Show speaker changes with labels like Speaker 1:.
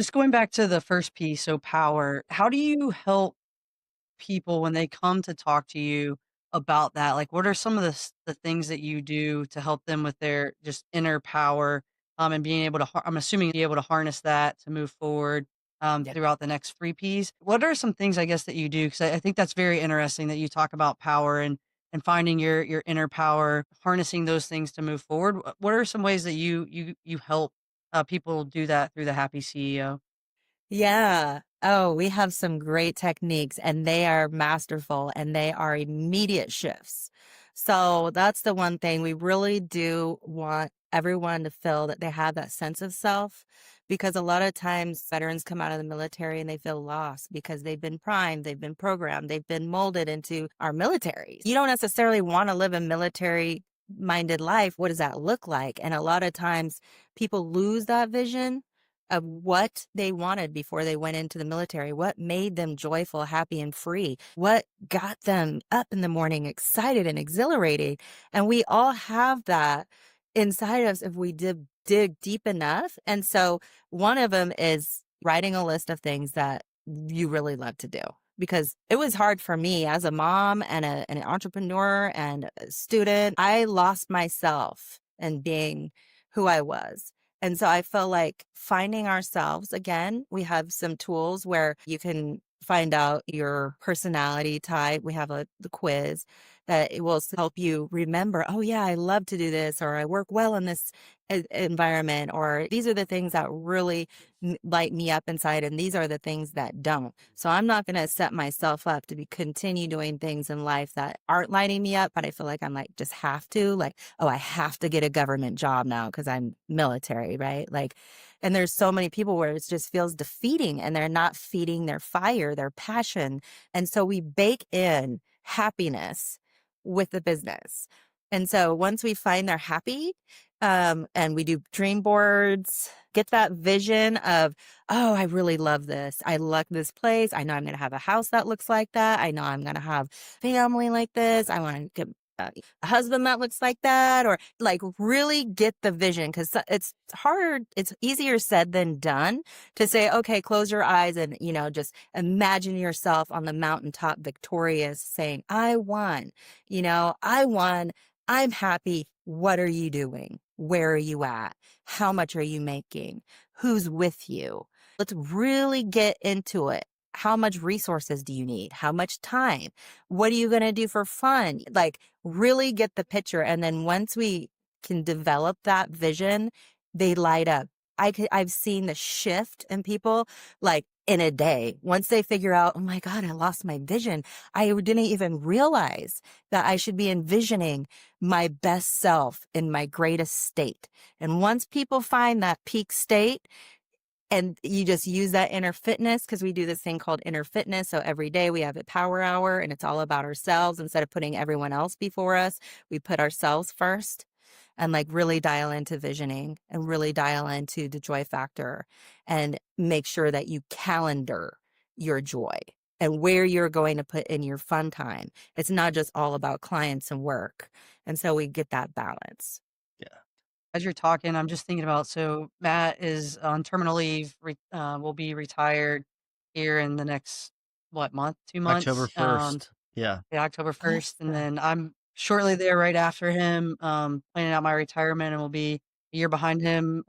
Speaker 1: Just going back to the first piece, so power, how do you help people when they come to talk to you about that? Like, what are some of the things that you do to help them with their just inner power, and being able to I'm assuming be able to harness that to move forward,
Speaker 2: Yep.
Speaker 1: throughout the next 3 Ps? What are some things I guess that you do? 'Cause I think that's very interesting that you talk about power and finding your inner power, harnessing those things to move forward. What are some ways that you help, people do that through the Happy CEO?
Speaker 2: Yeah. Oh, we have some great techniques and they are masterful and they are immediate shifts. So that's the one thing we really do want everyone to feel that they have that sense of self because a lot of times veterans come out of the military and they feel lost because they've been primed, they've been programmed, they've been molded into our militaries. You don't necessarily want to live a military minded life. What does that look like? And a lot of times people lose that vision of what they wanted before they went into the military, what made them joyful, happy, and free, what got them up in the morning excited and exhilarated. And we all have that inside us if we dig deep enough. And so one of them is writing a list of things that you really love to do. Because it was hard for me as a mom and an entrepreneur and a student. I lost myself in being who I was. And so I feel like finding ourselves again, we have some tools where you can find out your personality type. We have the quiz that it will help you remember, oh yeah, I love to do this, or I work well in this environment, or these are the things that really light me up inside, and these are the things that don't. So I'm not going to set myself up to be continue doing things in life that aren't lighting me up, but I feel like I'm like just have to, like, oh, I have to get a government job now because I'm military, right? Like, and there's so many people where it just feels defeating and they're not feeding their fire, their passion. And so we bake in happiness with the business. And so once we find they're happy, and we do dream boards, get that vision of, oh, I really love this. I love this place. I know I'm going to have a house that looks like that. I know I'm going to have family like this. I want to get a husband that looks like that, or like really get the vision because it's hard. It's easier said than done to say, okay, close your eyes and, just imagine yourself on the mountaintop victorious saying, I won, I won. I'm happy. What are you doing? Where are you at? How much are you making? Who's with you? Let's really get into it. How much resources do you need? How much time? What are you going to do for fun? Like, really get the picture. And then once we can develop that vision, they light up. I've seen the shift in people like in a day. Once they figure out, oh my God, I lost my vision. I didn't even realize that I should be envisioning my best self in my greatest state. And once people find that peak state, and you just use that inner fitness because we do this thing called inner fitness. So every day we have a power hour and it's all about ourselves. Instead of putting everyone else before us, we put ourselves first and like really dial into visioning and really dial into the joy factor and make sure that you calendar your joy and where you're going to put in your fun time. It's not just all about clients and work. And so we get that balance.
Speaker 1: Yeah. As you're talking, I'm just thinking about, so Matt is on terminal leave, will be retired here in the next, what, month, 2
Speaker 3: October
Speaker 1: months,
Speaker 3: 1st. Yeah.
Speaker 1: yeah, October 1st, and
Speaker 2: Awesome.
Speaker 1: then I'm shortly there right after him, planning out my retirement, and will be a year behind him,